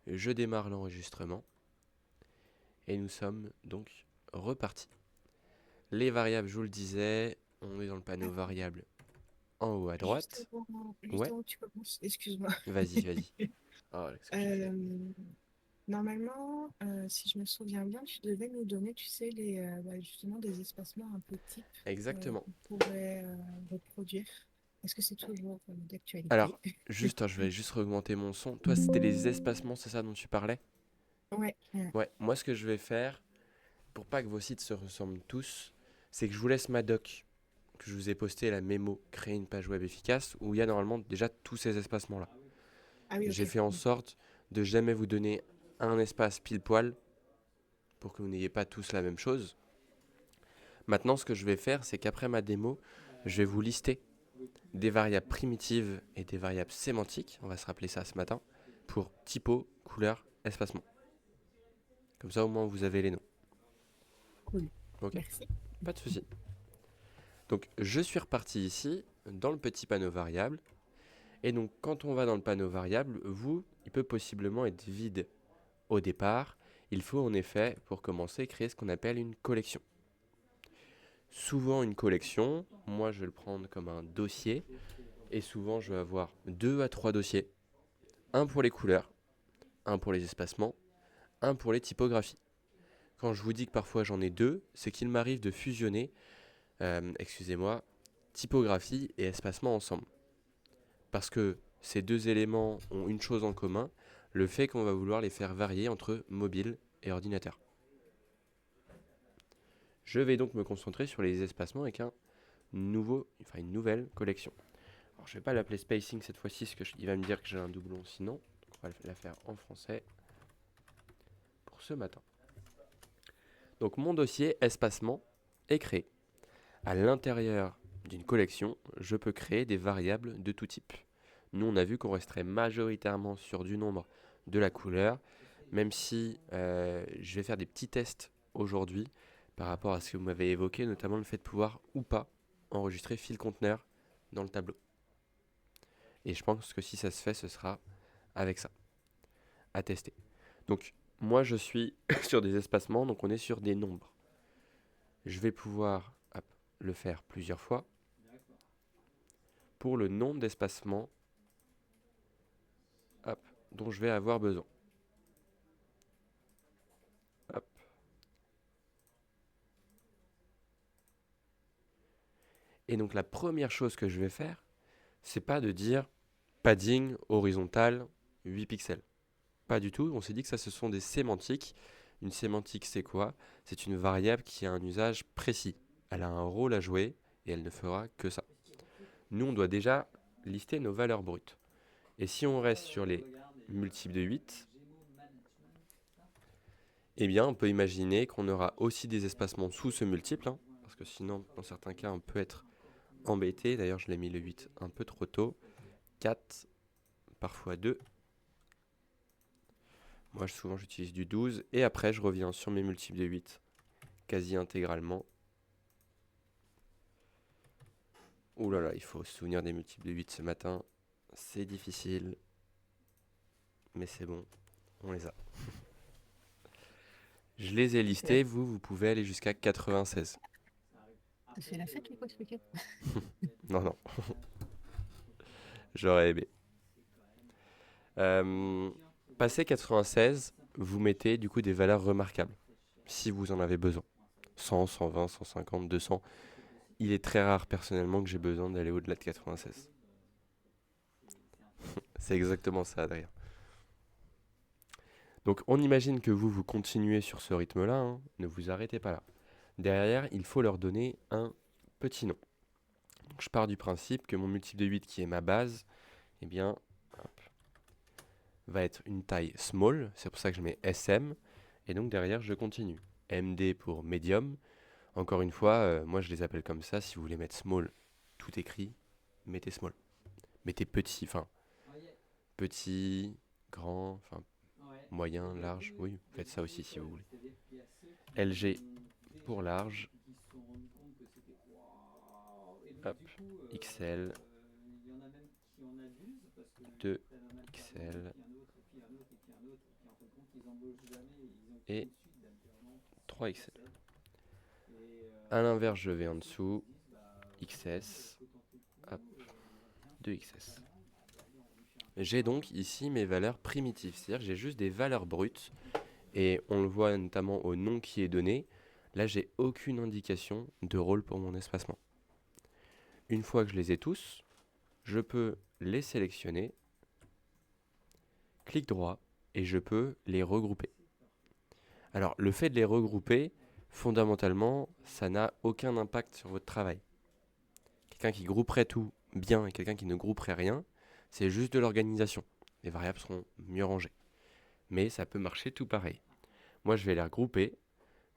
je démarre l'enregistrement et nous sommes donc repartis. Les variables, je vous le disais, on est dans le panneau variable en haut à droite. Justement, Ouais, justement, tu commences. Excuse-moi. vas-y, vas-y. Oh, qu'est-ce que tu fais? Euh, Normalement, si je me souviens bien, tu devais nous donner, tu sais, justement des espacements un peu types Exactement. qu'on pourrait reproduire. Est-ce que c'est toujours d'actualité? Alors, juste, je vais juste augmenter mon son. Toi, c'était les espacements, c'est ça dont tu parlais? Ouais. Ouais, moi, ce que je vais faire, pour pas que vos sites se ressemblent tous, c'est que je vous laisse ma doc que je vous ai postée, la mémo, créer une page web efficace, où il y a normalement déjà tous ces espacements-là. Ah oui, J'ai ok. fait en sorte de jamais vous donner un espace pile poil pour que vous n'ayez pas tous la même chose. Maintenant, ce que je vais faire, c'est qu'après ma démo, je vais vous lister des variables primitives et des variables sémantiques, on va se rappeler ça ce matin, pour typo, couleur, espacement. Comme ça, au moins, vous avez les noms. Cool. Ok, Merci. pas de souci. Donc, je suis reparti ici, dans le petit panneau variable. Et donc, quand on va dans le panneau variable, il peut possiblement être vide au départ. Il faut en effet, pour commencer, créer ce qu'on appelle une collection. Souvent, une collection, moi, je vais le prendre comme un dossier. Et souvent, je vais avoir 2 à 3 dossiers. Un pour les couleurs, un pour les espacements, un pour les typographies. Quand je vous dis que parfois j'en ai deux, c'est qu'il m'arrive de fusionner, excusez-moi, typographie et espacement ensemble. Parce que ces deux éléments ont une chose en commun, le fait qu'on va vouloir les faire varier entre mobile et ordinateur. Je vais donc me concentrer sur les espacements avec une nouvelle collection. Alors je vais pas l'appeler spacing cette fois-ci, parce qu'il va me dire que j'ai un doublon sinon. Donc on va la faire en français pour ce matin. Donc mon dossier espacement est créé. À l'intérieur d'une collection, je peux créer des variables de tout type. Nous, on a vu qu'on resterait majoritairement sur du nombre de la couleur, même si je vais faire des petits tests aujourd'hui par rapport à ce que vous m'avez évoqué, notamment le fait de pouvoir ou pas enregistrer fil conteneur dans le tableau. Et je pense que si ça se fait, ce sera avec ça, à tester. Donc, moi, je suis sur des espacements, donc on est sur des nombres. Je vais pouvoir le faire plusieurs fois pour le nombre d'espacements dont je vais avoir besoin. Hop. Et donc la première chose que je vais faire, c'est pas de dire padding horizontal 8 pixels. Pas du tout, on s'est dit que ça ce sont des sémantiques. Une sémantique c'est quoi? C'est une variable qui a un usage précis. Elle a un rôle à jouer et elle ne fera que ça. Nous on doit déjà lister nos valeurs brutes. Et si on reste sur les multiples de 8, eh bien on peut imaginer qu'on aura aussi des espacements sous ce multiple, hein, parce que sinon dans certains cas on peut être embêté. D'ailleurs je l'ai mis le 8 un peu trop tôt. 4, parfois 2. Moi, souvent, j'utilise du 12. Et après, je reviens sur mes multiples de 8, quasi intégralement. Ouh là là, il faut se souvenir des multiples de 8 ce matin. C'est difficile, mais c'est bon, on les a. Je les ai listés, vous pouvez aller jusqu'à 96. C'est la fête ou quoi ce week-end? Non, non, j'aurais aimé. Euh, Passé 96, vous mettez du coup des valeurs remarquables, si vous en avez besoin. 100, 120, 150, 200. Il est très rare personnellement que j'ai besoin d'aller au-delà de 96. C'est exactement ça, Adrien. Donc on imagine que vous continuez sur ce rythme-là, hein, ne vous arrêtez pas là. Derrière, il faut leur donner un petit nom. Donc je pars du principe que mon multiple de 8 qui est ma base, eh bien, hop, va être une taille small, c'est pour ça que je mets SM, et donc derrière je continue. MD pour medium, encore une fois, moi je les appelle comme ça, si vous voulez mettre small, tout écrit, mettez small. Mettez petit, enfin, petit, grand, enfin, moyen, large, oui, faites ça aussi si vous voulez. LG pour large, hop, XL, 2 XL, et 3XL. À l'inverse, je vais en dessous, XS, hop, 2XS. J'ai donc ici mes valeurs primitives, c'est-à-dire que j'ai juste des valeurs brutes, et on le voit notamment au nom qui est donné. Là, j'ai aucune indication de rôle pour mon espacement. Une fois que je les ai tous, je peux les sélectionner, clic droit, et je peux les regrouper. Alors, le fait de les regrouper, fondamentalement, ça n'a aucun impact sur votre travail. Quelqu'un qui grouperait tout bien et quelqu'un qui ne grouperait rien, c'est juste de l'organisation. Les variables seront mieux rangées. Mais ça peut marcher tout pareil. Moi, je vais les regrouper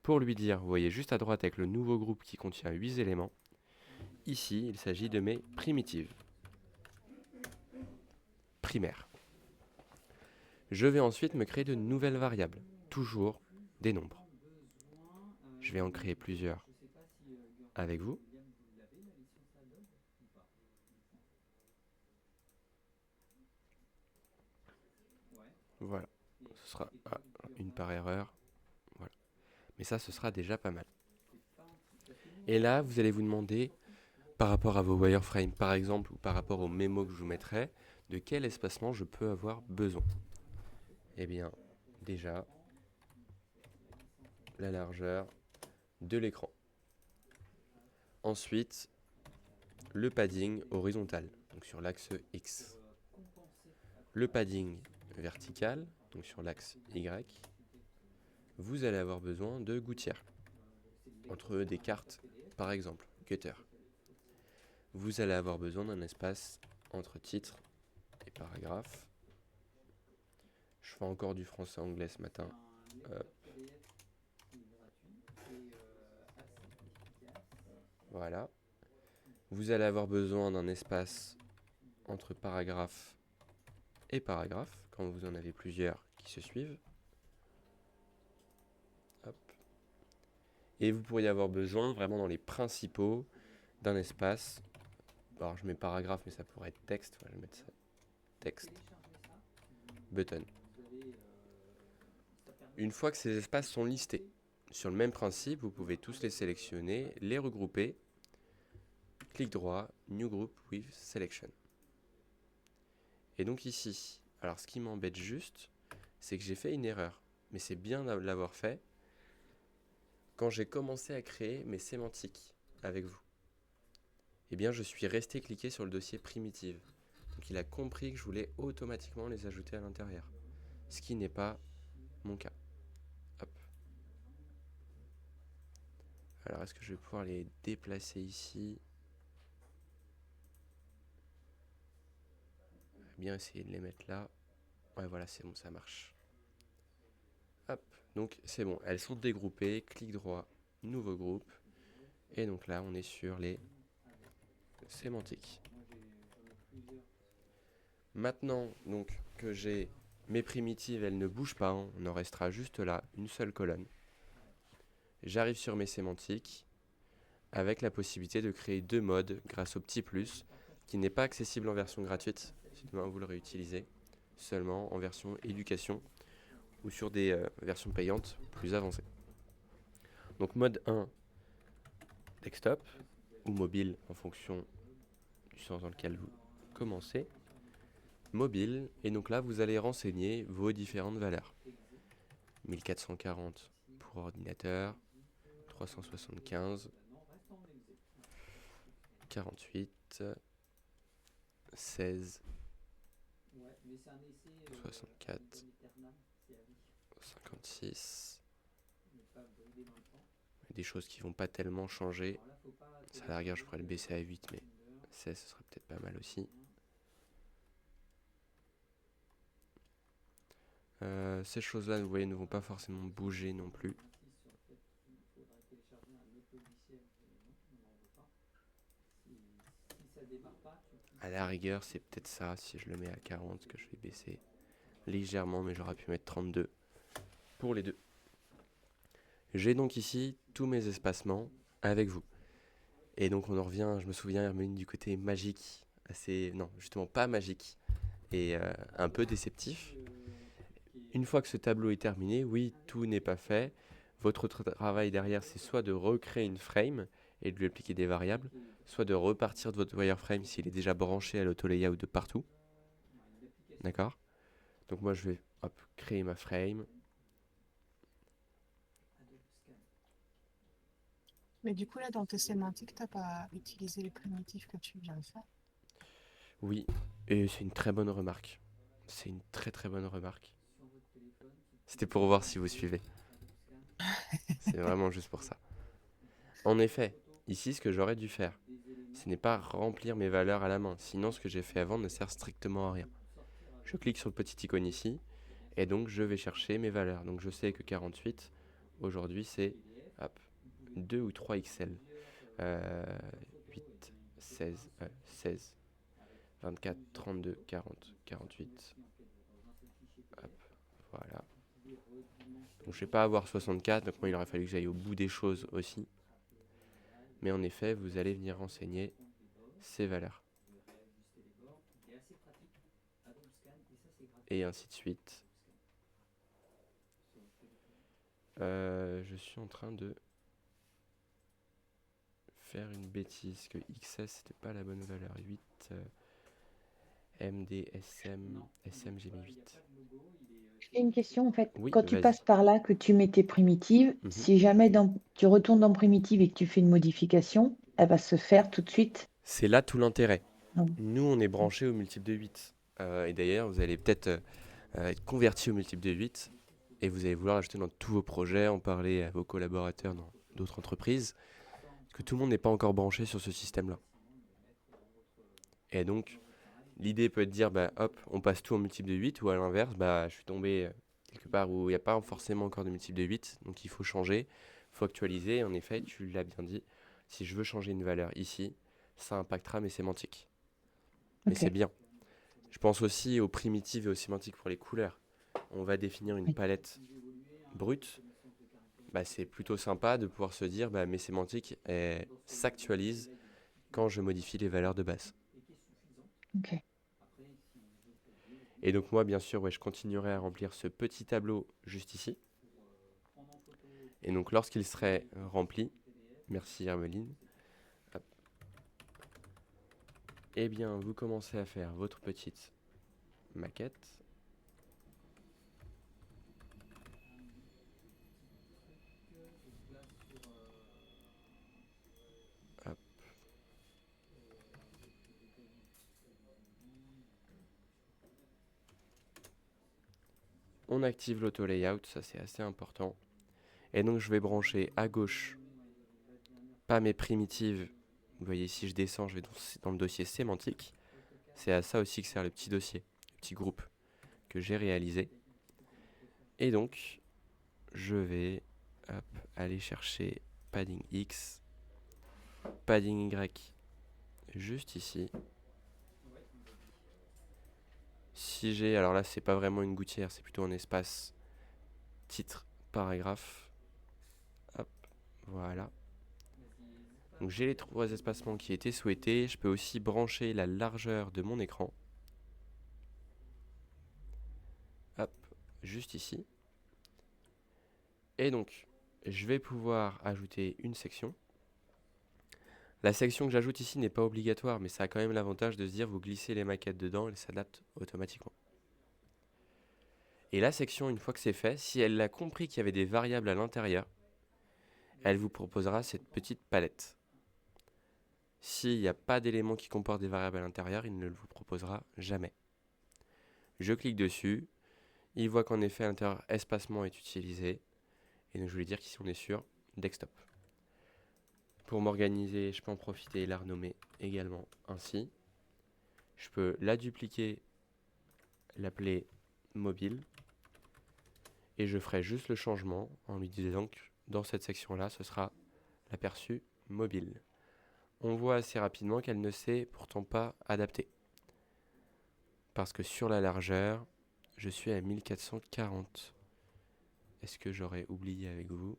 pour lui dire, vous voyez juste à droite avec le nouveau groupe qui contient 8 éléments. Ici, il s'agit de mes primitives, primaires. Je vais ensuite me créer de nouvelles variables, toujours des nombres. Je vais en créer plusieurs avec vous. Voilà, ce sera une par erreur. Voilà. Mais ça, ce sera déjà pas mal. Et là, vous allez vous demander, par rapport à vos wireframes par exemple, ou par rapport aux mémos que je vous mettrai, de quel espacement je peux avoir besoin. Eh bien, déjà, la largeur de l'écran. Ensuite, le padding horizontal, donc sur l'axe X. Le padding vertical, donc sur l'axe Y. Vous allez avoir besoin de gouttières, entre des cartes, par exemple, Gutter. Vous allez avoir besoin d'un espace entre titre et paragraphe. Je fais encore du français-anglais ce matin. Voilà. Vous allez avoir besoin d'un espace entre paragraphe et paragraphe, quand vous en avez plusieurs qui se suivent. Hop. Et vous pourriez avoir besoin, vraiment dans les principaux, d'un espace. Alors je mets paragraphe, mais ça pourrait être texte. Je vais mettre ça. Texte. Button. Une fois que ces espaces sont listés, sur le même principe, vous pouvez tous les sélectionner, les regrouper. Clic droit, New Group with Selection. Et donc ici, alors ce qui m'embête juste, c'est que j'ai fait une erreur. Mais c'est bien de l'avoir fait quand j'ai commencé à créer mes sémantiques avec vous. Eh bien, je suis resté cliqué sur le dossier primitive. Donc il a compris que je voulais automatiquement les ajouter à l'intérieur. Ce qui n'est pas mon cas. Hop. Alors, est-ce que je vais pouvoir les déplacer ici ? Bien essayer de les mettre là. Ouais, voilà, c'est bon, ça marche. Hop, donc c'est bon, elles sont dégroupées, clic droit, nouveau groupe. Et donc là, on est sur les sémantiques. Maintenant, donc, que j'ai mes primitives, elles ne bougent pas, hein, on en restera juste là, une seule colonne. J'arrive sur mes sémantiques, avec la possibilité de créer 2 modes grâce au petit plus, qui n'est pas accessible en version gratuite, si demain vous le réutilisez, seulement en version éducation, ou sur des versions payantes plus avancées. Donc mode 1, desktop, ou mobile en fonction du sens dans lequel vous commencez. Mobile, et donc là vous allez renseigner vos différentes valeurs. 1440 pour ordinateur, 375, 48, 16, 64, 56. Des choses qui vont pas tellement changer. Ça, à la rigueur, je pourrais le baisser à 8, mais 16, ce serait peut-être pas mal aussi. Ces choses-là, vous voyez, ne vont pas forcément bouger non plus. À la rigueur, c'est peut-être ça, si je le mets à 40, que je vais baisser légèrement, mais j'aurais pu mettre 32 pour les deux. J'ai donc ici tous mes espacements avec vous. Et donc on en revient, je me souviens, Hermeline, du côté magique, non, justement pas magique, et un peu déceptif. Une fois que ce tableau est terminé, oui, tout n'est pas fait. Votre travail derrière, c'est soit de recréer une frame et de lui appliquer des variables, soit de repartir de votre wireframe s'il est déjà branché à l'auto-layout de partout. D'accord? Donc moi, je vais créer ma frame. Mais du coup, là, dans tes sémantiques, t'as pas utilisé les primitifs que tu viens de faire. Oui, et c'est une très bonne remarque. C'est une très très bonne remarque. C'était pour voir si vous suivez. C'est vraiment juste pour ça. En effet, ici, ce que j'aurais dû faire, ce n'est pas remplir mes valeurs à la main. Sinon, ce que j'ai fait avant ne sert strictement à rien. Je clique sur le petit icône ici, et donc je vais chercher mes valeurs. Donc je sais que 48, aujourd'hui, c'est 2 ou 3 XL. 8, 16, 24, 32, 40, 48. Hop, voilà. Donc je vais pas avoir 64, donc moi il aurait fallu que j'aille au bout des choses aussi. Mais en effet, vous allez venir renseigner ces valeurs. Et ainsi de suite. Je suis en train de faire une bêtise, que XS c'était pas la bonne valeur. 8, MD, SM j'ai mis 8. J'ai une question en fait. Oui, Quand tu vas-y. passes par là, que tu mets tes primitives, Mhm. si jamais tu retournes dans primitive et que tu fais une modification, elle va se faire tout de suite. C'est là tout l'intérêt. Non. Nous, on est branché au multiple de 8. Et d'ailleurs, vous allez peut-être être converti au multiple de 8 et vous allez vouloir ajouter dans tous vos projets, en parler à vos collaborateurs dans d'autres entreprises, parce que tout le monde n'est pas encore branché sur ce système-là. Et donc, l'idée peut être de dire, bah, hop, on passe tout en multiple de 8, ou à l'inverse, bah, je suis tombé quelque part où il n'y a pas forcément encore de multiple de 8, donc il faut changer, il faut actualiser. En effet, tu l'as bien dit, si je veux changer une valeur ici, ça impactera mes sémantiques. Mais Ok. c'est bien. Je pense aussi aux primitives et aux sémantiques pour les couleurs. On va définir une Oui. palette brute. Bah, c'est plutôt sympa de pouvoir se dire bah, mes sémantiques s'actualisent quand je modifie les valeurs de base. Ok. Et donc moi, bien sûr, ouais, je continuerai à remplir ce petit tableau juste ici. Et donc lorsqu'il serait rempli, merci Hermeline, hop, eh bien vous commencez à faire votre petite maquette. Hop. On active l'auto-layout, ça c'est assez important. Et donc je vais brancher à gauche, pas mes primitives. Vous voyez ici je descends, je vais dans le dossier sémantique. C'est à ça aussi que sert le petit dossier, le petit groupe que j'ai réalisé. Et donc je vais aller chercher padding X, padding Y juste ici. Si j'ai, alors là c'est pas vraiment une gouttière, c'est plutôt un espace titre, paragraphe. Hop, voilà. Donc j'ai les 3 espacements qui étaient souhaités. Je peux aussi brancher la largeur de mon écran. Hop, juste ici. Et donc, je vais pouvoir ajouter une section. La section que j'ajoute ici n'est pas obligatoire, mais ça a quand même l'avantage de se dire vous glissez les maquettes dedans, elles s'adaptent automatiquement. Et la section, une fois que c'est fait, si elle a compris qu'il y avait des variables à l'intérieur, elle vous proposera cette petite palette. S'il n'y a pas d'éléments qui comportent des variables à l'intérieur, il ne le vous proposera jamais. Je clique dessus, il voit qu'en effet l'intérieur espacement est utilisé, et donc je voulais dire qu'ici on est sur desktop. Pour m'organiser, je peux en profiter et la renommer également ainsi. Je peux la dupliquer, l'appeler mobile, et je ferai juste le changement en lui disant que dans cette section-là, ce sera l'aperçu mobile. On voit assez rapidement qu'elle ne s'est pourtant pas adaptée. Parce que sur la largeur, je suis à 1440. Est-ce que j'aurais oublié avec vous?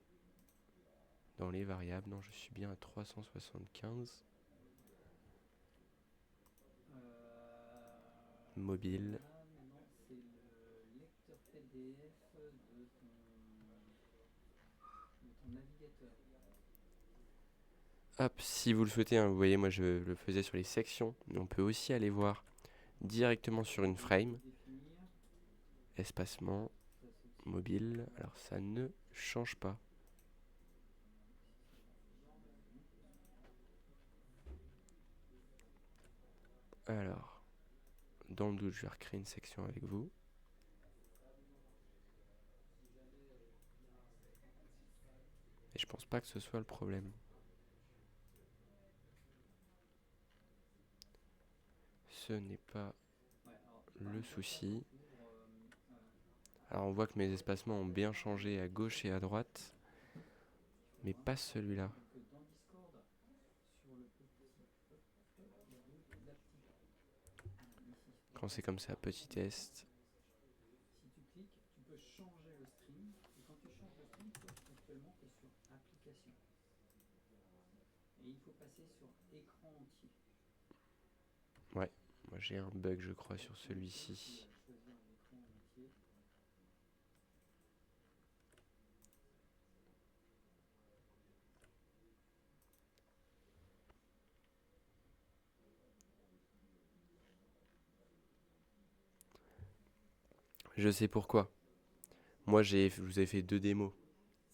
Dans les variables, non, je suis bien à 375. Mobile. Hop, si vous le souhaitez, hein, vous voyez, moi je le faisais sur les sections, mais on peut aussi aller voir directement sur une frame, espacement, mobile, alors ça ne change pas. Alors, dans le doute, je vais recréer une section avec vous. Et je pense pas que ce soit le problème. Ce n'est pas le souci. Alors on voit que mes espacements ont bien changé à gauche et à droite, mais pas celui-là. Quand c'est comme ça, petit test. Ouais, moi j'ai un bug je crois sur celui-ci. Je sais pourquoi. Moi je vous ai fait 2 démos,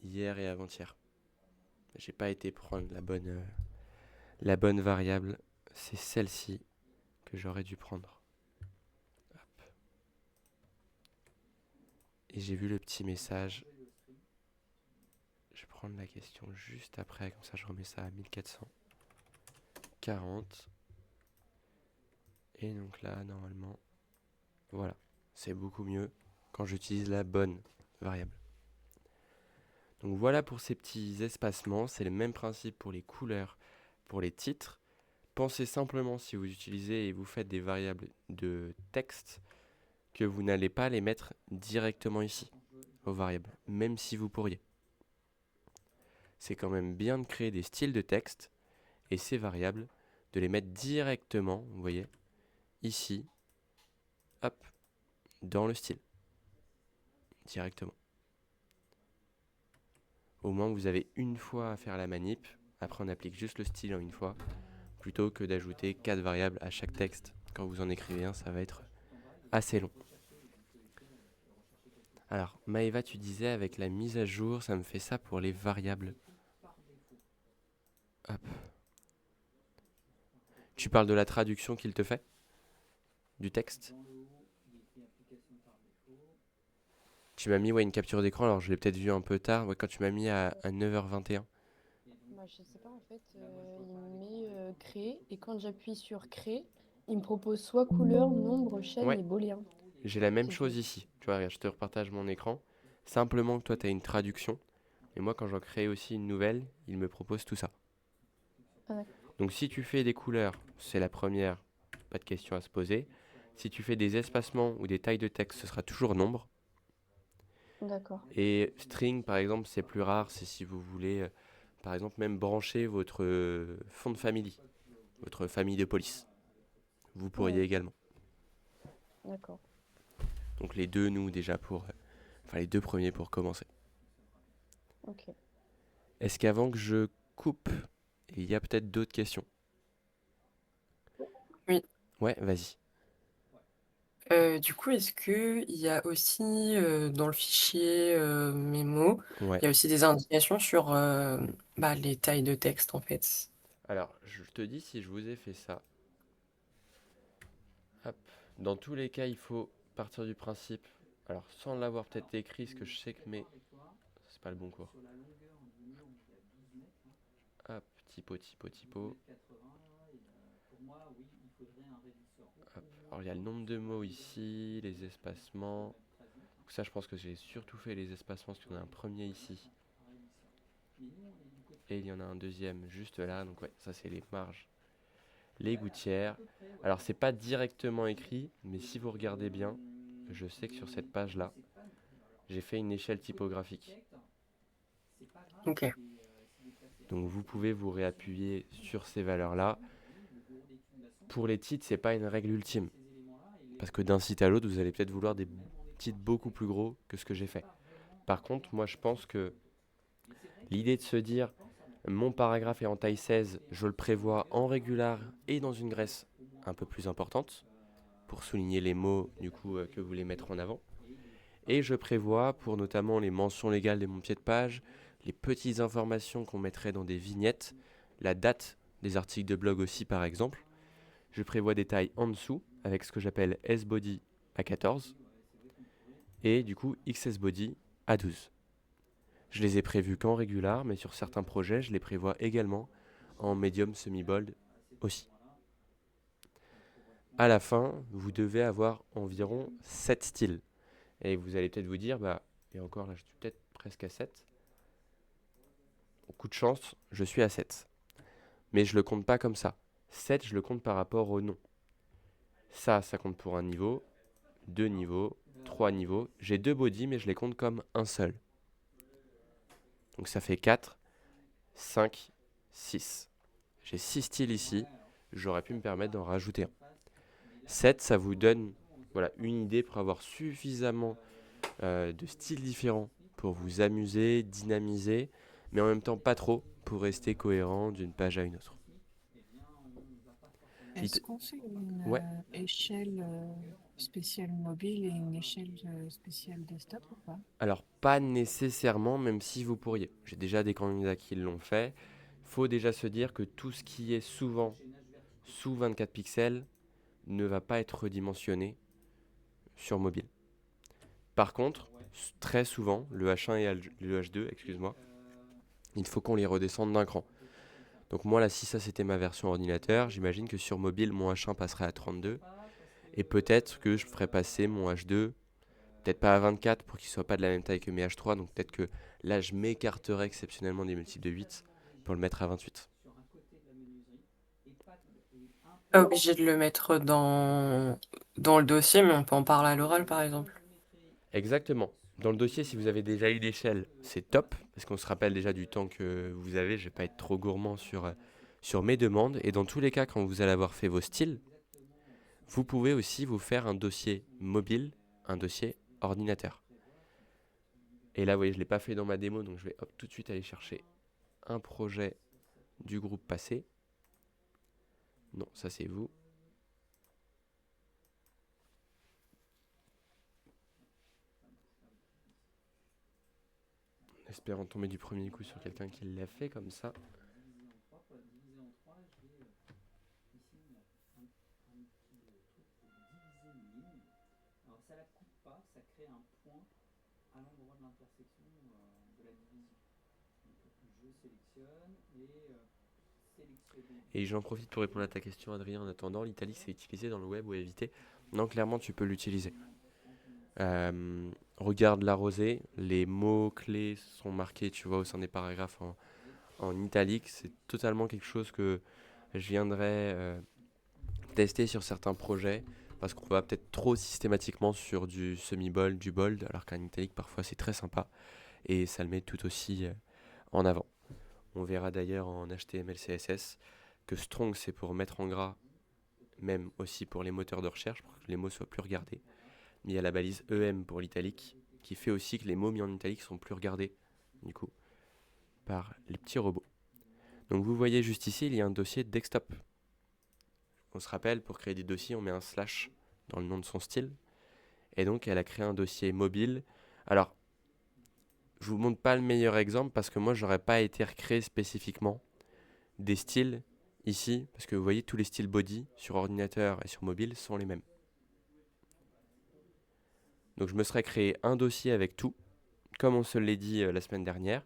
hier et avant-hier. J'ai pas été prendre la bonne variable. C'est celle-ci que j'aurais dû prendre. Hop. Et j'ai vu le petit message. Je vais prendre la question juste après, comme ça je remets ça à 1440. Et donc là, normalement, voilà, c'est beaucoup mieux quand j'utilise la bonne variable. Donc voilà pour ces petits espacements, c'est le même principe pour les couleurs, pour les titres. Pensez simplement si vous utilisez et vous faites des variables de texte que vous n'allez pas les mettre directement ici, aux variables, même si vous pourriez. C'est quand même bien de créer des styles de texte et ces variables, de les mettre directement, vous voyez, ici, hop, dans le style, directement. Au moins vous avez une fois à faire la manip, après on applique juste le style en une fois, plutôt que d'ajouter 4 variables à chaque texte. Quand vous en écrivez un, ça va être assez long. Alors, Maëva, tu disais avec la mise à jour, ça me fait ça pour les variables. Hop. Tu parles de la traduction qu'il te fait du texte. Tu m'as mis une capture d'écran, alors je l'ai peut-être vu un peu tard, quand tu m'as mis à 9h21. Moi, je sais pas, en fait, il me met créer, et quand j'appuie sur créer, il me propose soit couleur, nombre, chaîne Ouais, et booléen. j'ai la même C'est chose tout. ici. Tu vois, regarde, je te repartage mon écran. Simplement que toi, tu as une traduction. Et moi, quand j'en crée aussi une nouvelle, il me propose tout ça. Ah, Donc si tu fais des couleurs, c'est la première, pas de question à se poser. Si tu fais des espacements ou des tailles de texte, ce sera toujours nombre. d'accord. Et string, par exemple, c'est plus rare, c'est si vous voulez, par exemple, même brancher votre fond de famille, votre famille de police. Vous pourriez Ouais, également. d'accord. Donc les deux, nous, déjà pour... les deux premiers pour commencer. Ok. Est-ce qu'avant que je coupe, il y a peut-être d'autres questions? Oui. Ouais, vas-y. Du coup, est-ce que il y a aussi dans le fichier mémo, Ouais. il y a aussi des indications sur les tailles de texte en fait? Alors, je te dis si je vous ai fait ça. Hop. Dans tous les cas, il faut partir du principe. Alors, sans l'avoir peut-être écrit, ce que je sais que c'est pas le bon cours. Hop, typo, typo, typo. Hop. Alors, il y a le nombre de mots ici, les espacements. Donc ça, je pense que j'ai surtout fait les espacements parce qu'il y en a un premier ici. Et il y en a un deuxième juste là. Donc ouais, ça c'est les marges. Les gouttières. Alors, c'est pas directement écrit, mais si vous regardez bien, je sais que sur cette page-là, j'ai fait une échelle typographique. Ok. Donc vous pouvez vous réappuyer sur ces valeurs-là. Pour les titres, c'est pas une règle ultime. Parce que d'un site à l'autre, vous allez peut-être vouloir titres beaucoup plus gros que ce que j'ai fait. Par contre, moi je pense que l'idée de se dire mon paragraphe est en taille 16, je le prévois en régular et dans une graisse un peu plus importante pour souligner les mots du coup que vous voulez mettre en avant. Et je prévois pour notamment les mentions légales de mon pied de page, les petites informations qu'on mettrait dans des vignettes, la date des articles de blog aussi par exemple. Je prévois des tailles en dessous avec ce que j'appelle S-Body à 14 et du coup XS-Body à 12. Je les ai prévus qu'en régular, mais sur certains projets, je les prévois également en médium semi-bold aussi. À la fin, vous devez avoir environ 7 styles. Et vous allez peut-être vous dire, et encore là, je suis peut-être presque à 7. Au coup de chance, je suis à 7. Mais je le compte pas comme ça. 7, je le compte par rapport au nom. Ça compte pour un niveau, 2 niveaux, 3 niveaux. J'ai 2 bodies, mais je les compte comme un seul. Donc ça fait 4, 5, 6. J'ai 6 styles ici. J'aurais pu me permettre d'en rajouter un. 7, ça vous donne une idée pour avoir suffisamment de styles différents pour vous amuser, dynamiser, mais en même temps pas trop pour rester cohérent d'une page à une autre. Est-ce qu'on fait une Ouais. échelle spéciale mobile et une échelle spéciale desktop ou pas? Alors pas nécessairement, même si vous pourriez. J'ai déjà des candidats qui l'ont fait. Faut déjà se dire que tout ce qui est souvent sous 24 pixels ne va pas être redimensionné sur mobile. Par contre, très souvent, le H1 et le H2, il faut qu'on les redescende d'un cran. Donc moi là, si ça c'était ma version ordinateur, j'imagine que sur mobile, mon H1 passerait à 32. Et peut-être que je ferais passer mon H2, peut-être pas à 24 pour qu'il soit pas de la même taille que mes H3. Donc peut-être que là, je m'écarterais exceptionnellement des multiples de 8 pour le mettre à 28. Pas obligé de le mettre dans le dossier, mais on peut en parler à l'oral, par exemple. Exactement. Dans le dossier, si vous avez déjà une échelle, c'est top, parce qu'on se rappelle déjà du temps que vous avez. Je vais pas être trop gourmand sur mes demandes. Et dans tous les cas, quand vous allez avoir fait vos styles, vous pouvez aussi vous faire un dossier mobile, un dossier ordinateur. Et là, vous voyez, je ne l'ai pas fait dans ma démo, donc je vais tout de suite aller chercher un projet du groupe passé. Non, ça c'est vous. En espérant tomber du premier coup sur quelqu'un qui l'a fait comme ça. Et j'en profite pour répondre à ta question, Adrien. En attendant, l'italique c'est utilisé dans le web ou à éviter? Non, clairement, tu peux l'utiliser. Regarde la rosée, les mots-clés sont marqués, tu vois, au sein des paragraphes en italique. C'est totalement quelque chose que je viendrai tester sur certains projets, parce qu'on va peut-être trop systématiquement sur du semi-bold, du bold, alors qu'un italique, parfois, c'est très sympa, et ça le met tout aussi en avant. On verra d'ailleurs en HTML, CSS que strong, c'est pour mettre en gras, même aussi pour les moteurs de recherche, pour que les mots soient plus regardés. Mais il y a la balise EM pour l'italique, qui fait aussi que les mots mis en italique sont plus regardés, du coup, par les petits robots. Donc vous voyez juste ici, il y a un dossier desktop. On se rappelle, pour créer des dossiers, on met un slash dans le nom de son style. Et donc, elle a créé un dossier mobile. Alors, je vous montre pas le meilleur exemple, parce que moi, j'aurais pas été recréé spécifiquement des styles ici, parce que vous voyez, tous les styles body sur ordinateur et sur mobile sont les mêmes. Donc je me serais créé un dossier avec tout, comme on se l'est dit la semaine dernière,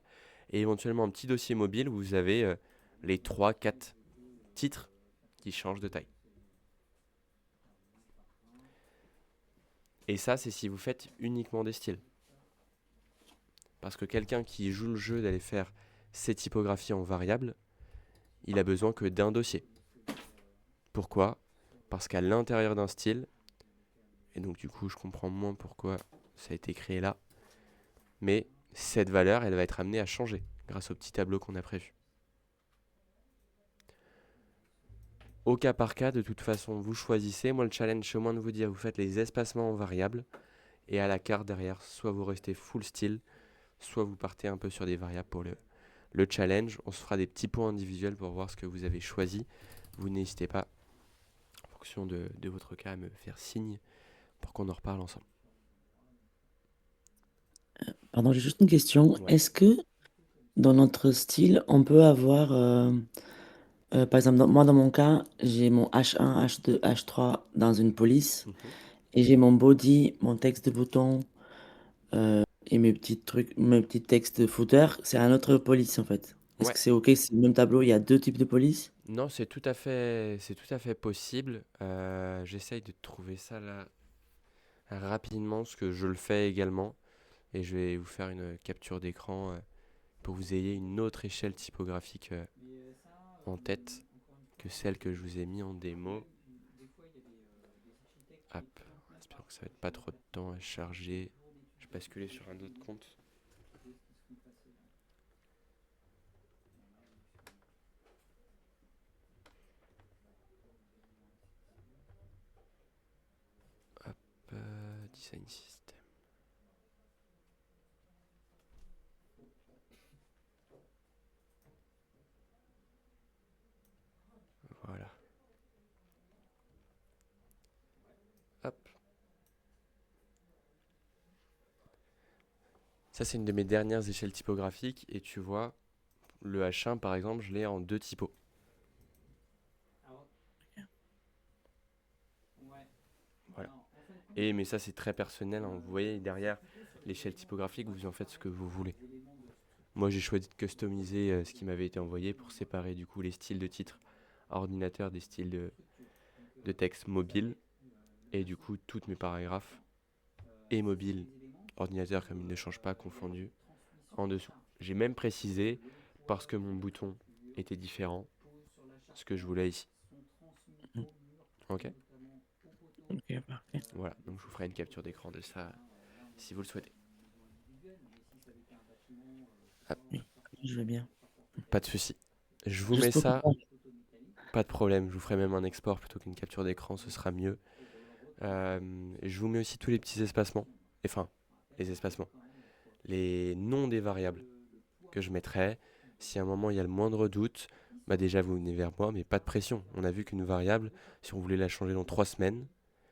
et éventuellement un petit dossier mobile où vous avez les 3-4 titres qui changent de taille. Et ça, c'est si vous faites uniquement des styles. Parce que quelqu'un qui joue le jeu d'aller faire ses typographies en variable, il a besoin que d'un dossier. Pourquoi? Parce qu'à l'intérieur d'un style, et donc du coup je comprends moins pourquoi ça a été créé là, mais cette valeur, elle va être amenée à changer grâce au petit tableau qu'on a prévu. Au cas par cas, de toute façon, vous choisissez. Moi, le challenge, c'est au moins de vous dire, vous faites les espacements en variable. Et à la carte derrière, soit vous restez full style, soit vous partez un peu sur des variables pour le challenge. On se fera des petits points individuels pour voir ce que vous avez choisi. Vous n'hésitez pas, en fonction de votre cas, à me faire signe pour qu'on en reparle ensemble. Pardon, j'ai juste une question. Ouais. Est-ce que dans notre style, on peut avoir, par exemple, moi dans mon cas, j'ai mon H1, H2, H3 dans une police Mhm. et j'ai mon body, mon texte de bouton et mes petits trucs, mes petits textes de footer, c'est un autre police en fait. Est-ce Ouais. que c'est OK? C'est le même tableau, il y a deux types de police? Non, c'est tout à fait possible. J'essaye de trouver ça là rapidement, parce que je le fais également. Et je vais vous faire une capture d'écran pour que vous ayez une autre échelle typographique en tête que celle que je vous ai mis en démo. Hop, j'espère que ça va être pas trop de temps à charger. Je vais basculer sur un autre compte. Hop, design system. Voilà. Hop. Ça, c'est une de mes dernières échelles typographiques. Et tu vois, le H1, par exemple, je l'ai en 2 typos. Voilà. Mais ça, c'est très personnel, hein. Vous voyez derrière l'échelle typographique, vous en faites ce que vous voulez. Moi, j'ai choisi de customiser ce qui m'avait été envoyé pour séparer du coup les styles de titres ordinateur des styles de texte mobile. Et du coup, toutes mes paragraphes et mobile, ordinateur comme il ne change pas, confondu en dessous. J'ai même précisé, parce que mon bouton était différent, ce que je voulais ici. Ok? OK, parfait. Voilà, donc je vous ferai une capture d'écran de ça si vous le souhaitez. Hop, Je vais bien. pas de souci. Je vous Juste mets pour ça, comprendre. pas de problème. Je vous ferai même un export plutôt qu'une capture d'écran, ce sera mieux. Je vous mets aussi tous les petits espacements. Enfin, les espacements. Les noms des variables que je mettrai. Si à un moment il y a le moindre doute, bah déjà vous venez vers moi, mais pas de pression. On a vu qu'une variable, si on voulait la changer dans 3 semaines,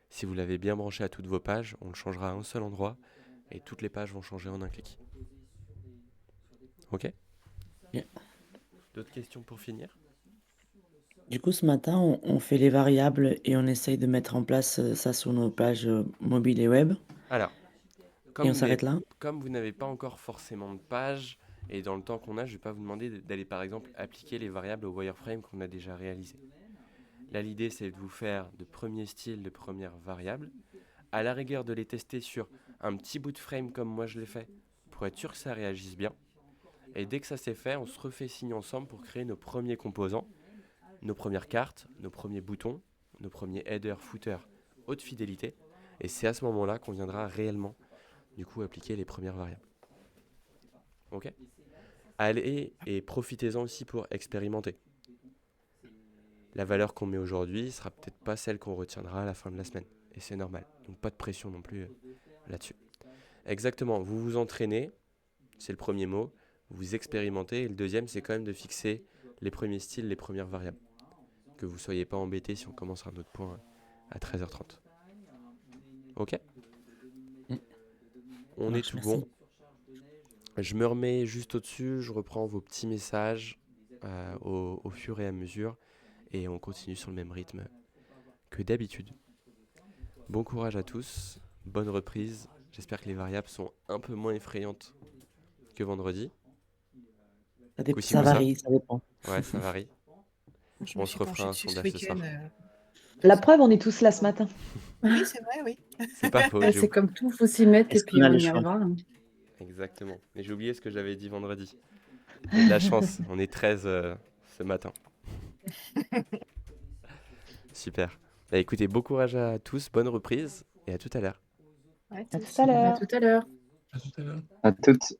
si vous l'avez bien branché à toutes vos pages, on le changera à un seul endroit et toutes les pages vont changer en un clic. Ok? Yeah. D'autres questions pour finir? Du coup, ce matin, on fait les variables et on essaye de mettre en place ça sur nos pages mobiles et web. Alors, Et on s'arrête là? comme vous n'avez pas encore forcément de page, et dans le temps qu'on a, je ne vais pas vous demander d'aller par exemple appliquer les variables au wireframe qu'on a déjà réalisé. Là, l'idée, c'est de vous faire de premiers styles, de premières variables, à la rigueur de les tester sur un petit bout de frame comme moi je l'ai fait, pour être sûr que ça réagisse bien. Et dès que ça c'est fait, on se refait signe ensemble pour créer nos premiers composants, nos premières cartes, nos premiers boutons, nos premiers headers, footers, haute fidélité. Et c'est à ce moment-là qu'on viendra réellement, du coup, appliquer les premières variables. Ok? Allez, et profitez-en aussi pour expérimenter. La valeur qu'on met aujourd'hui sera peut-être pas celle qu'on retiendra à la fin de la semaine. Et c'est normal. Donc pas de pression non plus là-dessus. Exactement, vous vous entraînez, c'est le premier mot, vous expérimentez, et le deuxième, c'est quand même de fixer les premiers styles, les premières variables. Que vous ne soyez pas embêtés si on commence un autre point à 13h30. Ok? On est tout bon. Je me remets juste au-dessus, je reprends vos petits messages au fur et à mesure, et on continue sur le même rythme que d'habitude. Bon courage à tous, bonne reprise. J'espère que les variables sont un peu moins effrayantes que vendredi. Koussi Ça Moussa? varie, ça dépend. Ouais, ça varie. Je On me se suis refera penchée un dessus ce sondage ce soir. week-end. La preuve, on est tous là ce matin. Oui, c'est vrai, oui. C'est pas faux, C'est comme tout, faut s'y mettre et Est-ce qu'on puis a on le y choix? arrivera, hein. Exactement. Mais j'ai oublié ce que j'avais dit vendredi. J'ai de la chance, on est 13 ce matin. Super. Bah écoutez, bon courage à tous, bonne reprise et à tout à l'heure. Ouais, À tous. tout à À l'heure. tout à l'heure. À toutes.